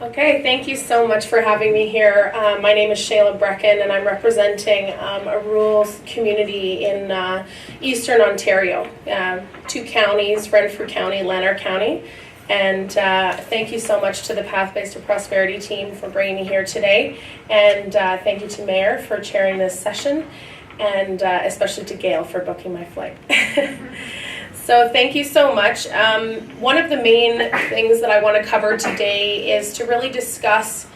Okay, thank you so much for having me here. My name is Chéla Breckon, and I'm representing a rural community in eastern Ontario, 2 counties, Renfrew County, Lanark County. And thank you so much to the Pathways to Prosperity team for bringing me here today. And thank you to Mayor for chairing this session, and especially to Gail for booking my flight. So thank you so much. One of the main things that I want to cover today is to really discuss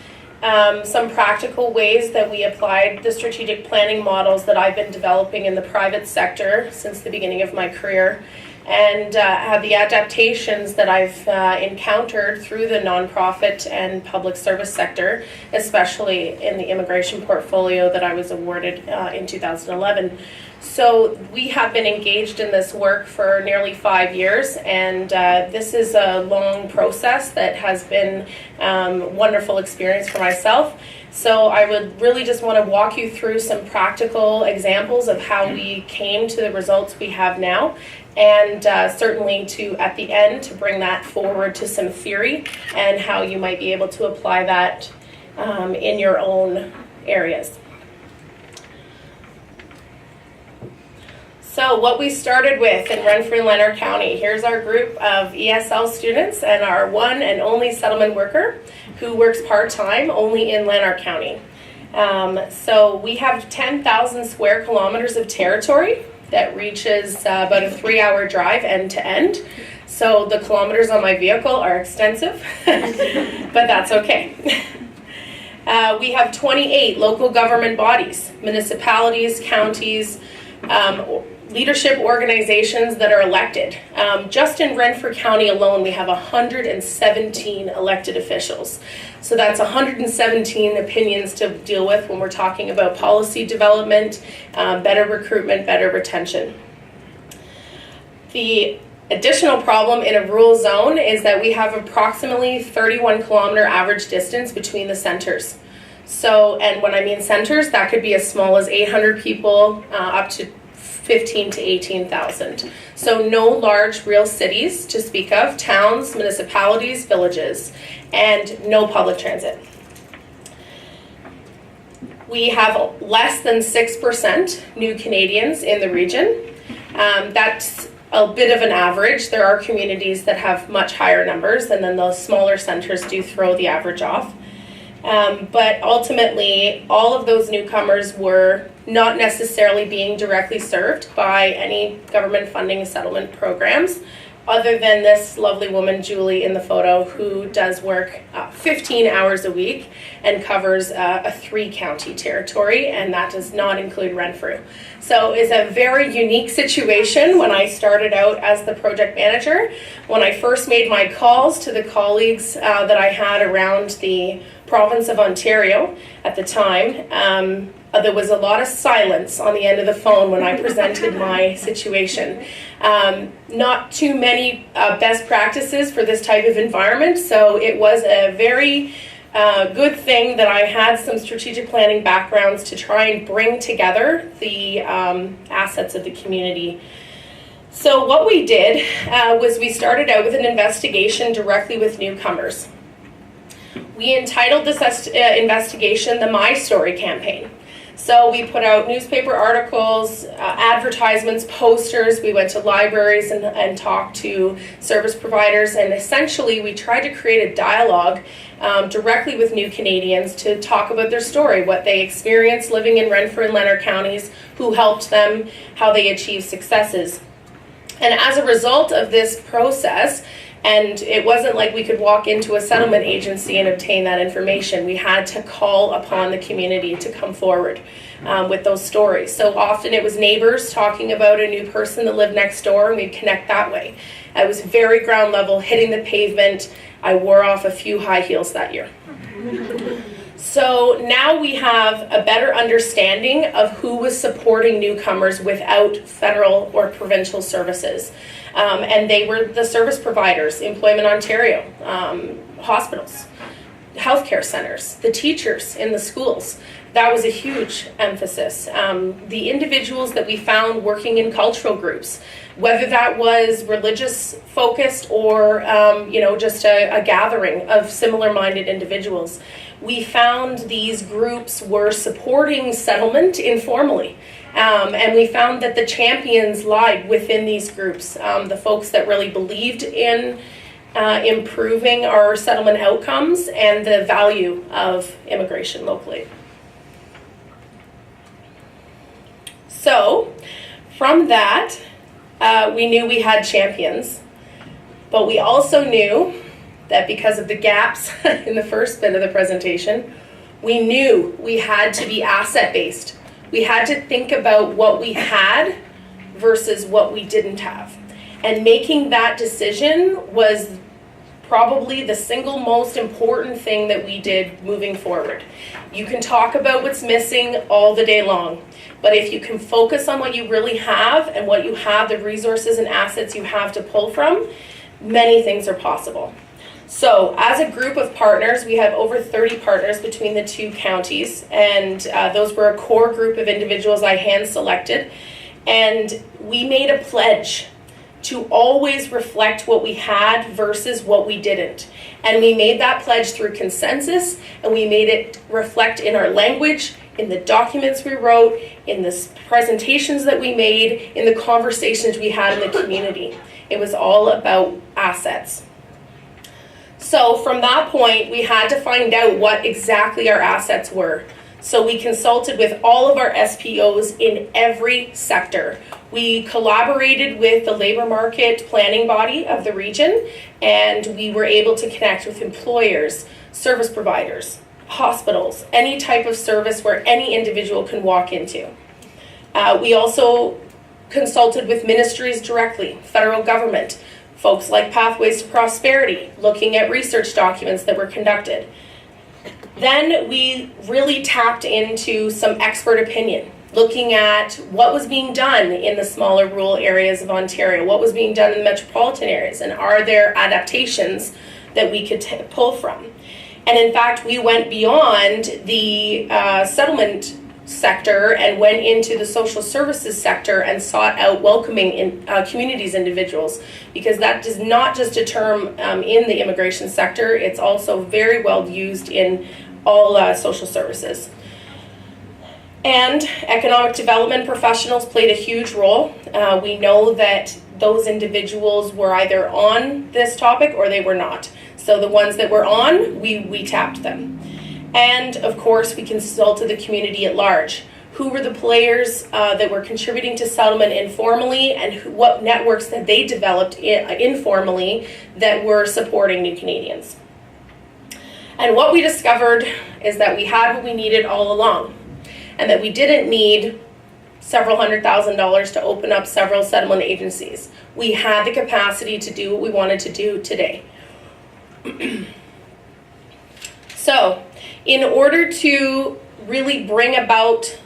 some practical ways that we applied the strategic planning models that I've been developing in the private sector since the beginning of my career, and have the adaptations that I've encountered through the nonprofit and public service sector, especially in the immigration portfolio that I was awarded in 2011. So we have been engaged in this work for nearly 5 years, and this is a long process that has been wonderful experience for myself. So I would really just want to walk you through some practical examples of how we came to the results we have now, and certainly to, at the end, to bring that forward to some theory and how you might be able to apply that in your own areas. So what we started with in Renfrew and Lanark County, here's our group of ESL students and our one and only settlement worker who works part-time only in Lanark County. So we have 10,000 square kilometers of territory that reaches about a 3-hour drive end to end. So the kilometers on my vehicle are extensive, but that's okay. We have 28 local government bodies, municipalities, counties, leadership organizations that are elected. Just in Renfrew County alone, we have 117 elected officials. So that's 117 opinions to deal with when we're talking about policy development, better recruitment, better retention. The additional problem in a rural zone is that we have approximately 31-kilometer average distance between the centers. So, and when I mean centers, that could be as small as 800 people up to 15 to 18,000. So no large real cities to speak of, towns, municipalities, villages, and no public transit. We have less than 6% new Canadians in the region. That's a bit of an average. There are communities that have much higher numbers, and then those smaller centers do throw the average off. But ultimately, all of those newcomers were not necessarily being directly served by any government funding settlement programs, other than this lovely woman, Julie, in the photo, who does work 15 hours a week and covers a 3-county territory, and that does not include Renfrew. So it's a very unique situation when I started out as the project manager. When I first made my calls to the colleagues that I had around the province of Ontario at the time, there was a lot of silence on the end of the phone when I presented my situation. Not too many best practices for this type of environment, so it was a very good thing that I had some strategic planning backgrounds to try and bring together the assets of the community. So what we did was we started out with an investigation directly with newcomers. We entitled this investigation the My Story campaign. So we put out newspaper articles, advertisements, posters. We went to libraries and talked to service providers, and essentially we tried to create a dialogue directly with new Canadians to talk about their story, what they experienced living in Renfrew and Lanark counties, who helped them, how they achieved successes. And as a result of this process, and it wasn't like we could walk into a settlement agency and obtain that information. We had to call upon the community to come forward with those stories. So often it was neighbors talking about a new person that lived next door, and we'd connect that way. I was very ground level, hitting the pavement. I wore off a few high heels that year. So now we have a better understanding of who was supporting newcomers without federal or provincial services. And they were the service providers, Employment Ontario, hospitals, healthcare centers, the teachers in the schools. That was a huge emphasis. The individuals that we found working in cultural groups, whether that was religious focused or just a gathering of similar-minded individuals. We found these groups were supporting settlement informally. And we found that the champions lied within these groups, the folks that really believed in improving our settlement outcomes and the value of immigration locally. So, from that, we knew we had champions, but we also knew that because of the gaps in the first bit of the presentation, we knew we had to be asset-based. We had to think about what we had versus what we didn't have. And making that decision was probably the single most important thing that we did moving forward. You can talk about what's missing all the day long, but if you can focus on what you really have and what you have, the resources and assets you have to pull from, many things are possible. So as a group of partners, we have over 30 partners between the two counties, and those were a core group of individuals I hand-selected, and we made a pledge to always reflect what we had versus what we didn't. And we made that pledge through consensus, and we made it reflect in our language, in the documents we wrote, in the presentations that we made, in the conversations we had in the community. It was all about assets. So from that point, we had to find out what exactly our assets were. So we consulted with all of our SPOs in every sector. We collaborated with the labor market planning body of the region, and we were able to connect with employers, service providers, hospitals, any type of service where any individual can walk into. We also consulted with ministries directly, federal government, folks like Pathways to Prosperity, looking at research documents that were conducted. Then we really tapped into some expert opinion, looking at what was being done in the smaller rural areas of Ontario, what was being done in the metropolitan areas, and are there adaptations that we could pull from. And in fact, we went beyond the settlement sector and went into the social services sector and sought out welcoming in communities individuals, because that is not just a term in the immigration sector, it's also very well used in all social services. And economic development professionals played a huge role. We know that those individuals were either on this topic or they were not. So the ones that were on, we tapped them. And of course, we consulted the community at large. Who were the players that were contributing to settlement informally, and what networks had they developed informally that were supporting new Canadians? And what we discovered is that we had what we needed all along, and that we didn't need several $100,000s to open up several settlement agencies. We had the capacity to do what we wanted to do today. So, in order to really bring about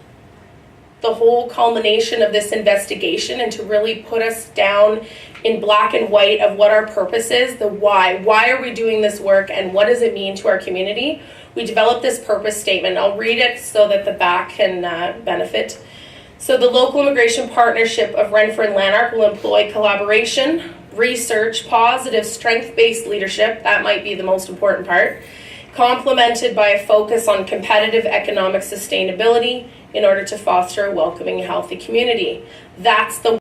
the whole culmination of this investigation and to really put us down in black and white of what our purpose is, the why are we doing this work and what does it mean to our community, we developed this purpose statement. I'll read it so that the back can benefit. So the local immigration partnership of Renfrew and Lanark will employ collaboration, research, positive, strength-based leadership, that might be the most important part, complemented by a focus on competitive economic sustainability in order to foster a welcoming and healthy community. That's the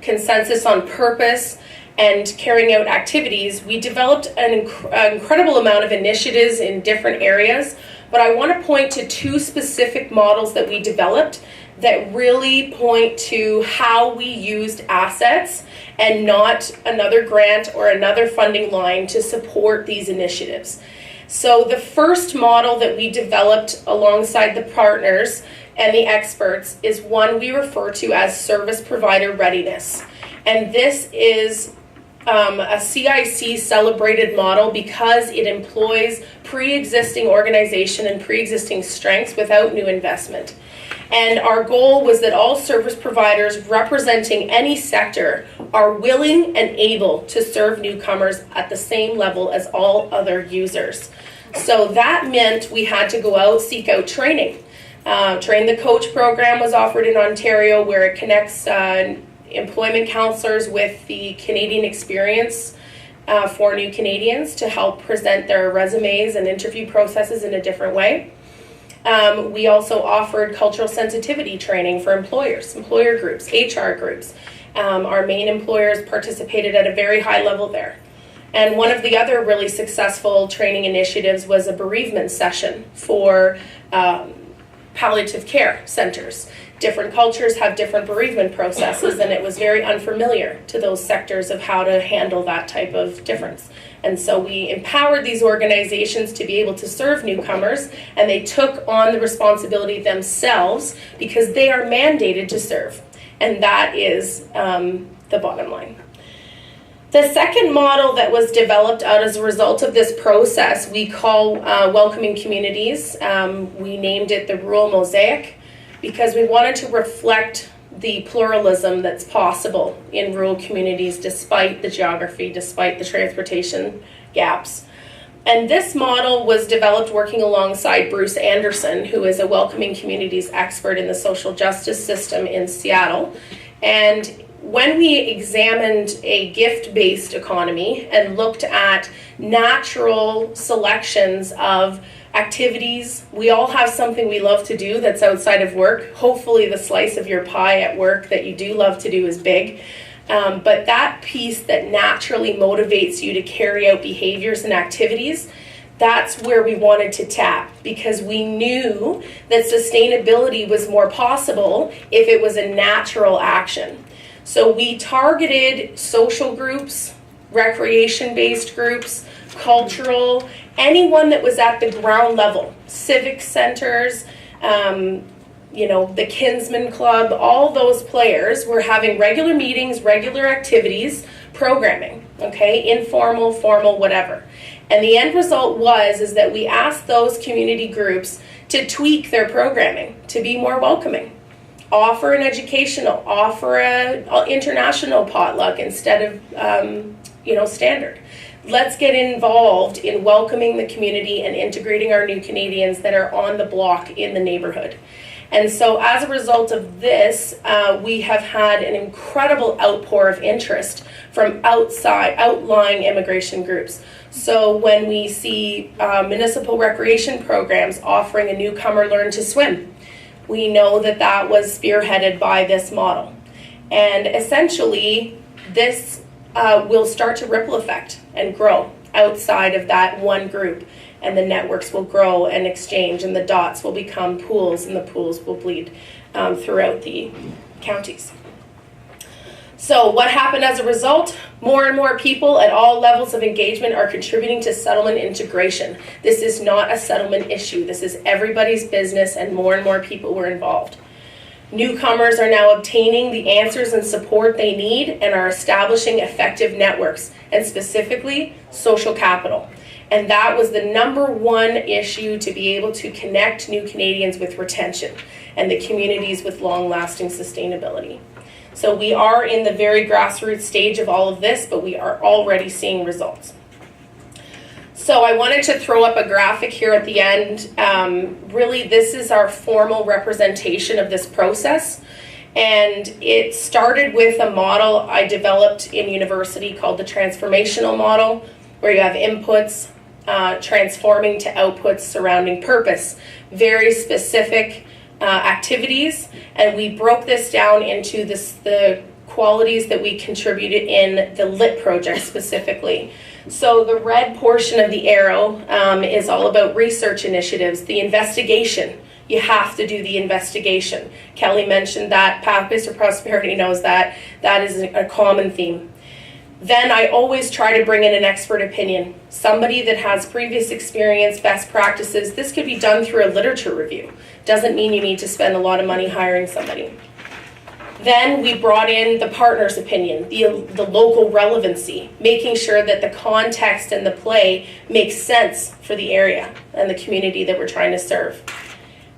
consensus on purpose and carrying out activities. We developed an incredible amount of initiatives in different areas, but I want to point to two specific models that we developed that really point to how we used assets and not another grant or another funding line to support these initiatives. So the first model that we developed alongside the partners and the experts is one we refer to as service provider readiness. And this is a CIC celebrated model because it employs pre-existing organization and pre-existing strengths without new investment. And our goal was that all service providers representing any sector are willing and able to serve newcomers at the same level as all other users. So that meant we had to go out, seek out training. Train the Coach program was offered in Ontario, where it connects employment counselors with the Canadian experience for new Canadians to help present their resumes and interview processes in a different way. We also offered cultural sensitivity training for employers, employer groups, HR groups. Our main employers participated at a very high level there. And one of the other really successful training initiatives was a bereavement session for palliative care centers. Different cultures have different bereavement processes, and it was very unfamiliar to those sectors of how to handle that type of difference. And so we empowered these organizations to be able to serve newcomers, and they took on the responsibility themselves because they are mandated to serve. And that is the bottom line. The second model that was developed out as a result of this process, we call welcoming communities. We named it the Rural Mosaic because we wanted to reflect the pluralism that's possible in rural communities despite the geography, despite the transportation gaps. And this model was developed working alongside Bruce Anderson, who is a welcoming communities expert in the social justice system in Seattle. And when we examined a gift-based economy and looked at natural selections of activities, we all have something we love to do that's outside of work. Hopefully the slice of your pie at work that you do love to do is big. But that piece that naturally motivates you to carry out behaviors and activities, that's where we wanted to tap, because we knew that sustainability was more possible if it was a natural action. So we targeted social groups, recreation-based groups, cultural, anyone that was at the ground level, civic centers, the Kinsman Club, all those players were having regular meetings, regular activities, programming, okay, informal, formal, whatever. And the end result is that we asked those community groups to tweak their programming to be more welcoming. Offer an educational, offer an international potluck instead of, standard. Let's get involved in welcoming the community and integrating our new Canadians that are on the block in the neighborhood. And so as a result of this, we have had an incredible outpour of interest from outlying immigration groups. So when we see municipal recreation programs offering a newcomer learn to swim, we know that that was spearheaded by this model. And essentially, this will start to ripple effect and grow outside of that one group. And the networks will grow and exchange, and the dots will become pools, and the pools will bleed throughout the counties. So what happened as a result? More and more people at all levels of engagement are contributing to settlement integration. This is not a settlement issue. This is everybody's business, and more people were involved. Newcomers are now obtaining the answers and support they need and are establishing effective networks, and specifically social capital. And that was the number one issue, to be able to connect new Canadians with retention and the communities with long-lasting sustainability. So we are in the very grassroots stage of all of this, but we are already seeing results. So I wanted to throw up a graphic here at the end. Really, this is our formal representation of this process. And it started with a model I developed in university called the Transformational Model, where you have inputs transforming to outputs surrounding purpose, very specific activities, and we broke this down into the qualities that we contributed in the LIT project specifically. So the red portion of the arrow is all about research initiatives, the investigation. You have to do the investigation. Kelly mentioned that, Pathways to Prosperity knows that. That is a common theme. Then I always try to bring in an expert opinion, somebody that has previous experience, best practices. This could be done through a literature review. Doesn't mean you need to spend a lot of money hiring somebody. Then we brought in the partner's opinion, the local relevancy, making sure that the context and the play makes sense for the area and the community that we're trying to serve.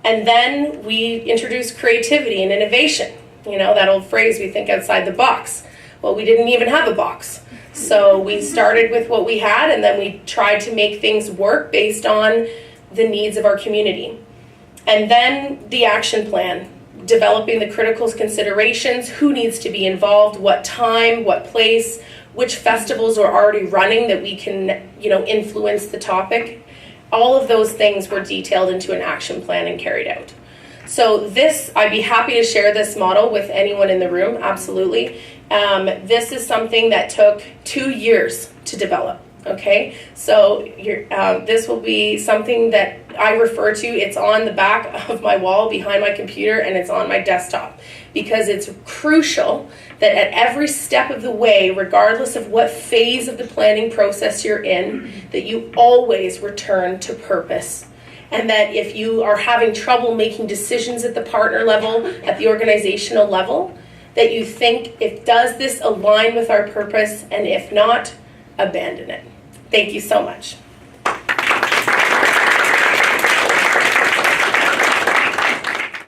And then we introduced creativity and innovation. You know, that old phrase, we think outside the box. Well, we didn't even have a box. So we started with what we had, and then we tried to make things work based on the needs of our community. And then the action plan, developing the critical considerations, who needs to be involved, what time, what place, which festivals are already running that we can, you know, influence the topic. All of those things were detailed into an action plan and carried out. So this, I'd be happy to share this model with anyone in the room, absolutely. This is something that took 2 years to develop, okay? So this will be something that I refer to, it's on the back of my wall behind my computer, and it's on my desktop, because it's crucial that at every step of the way, regardless of what phase of the planning process you're in, that you always return to purpose. And that if you are having trouble making decisions at the partner level, at the organizational level, that you think, does this align with our purpose? And if not, abandon it. Thank you so much.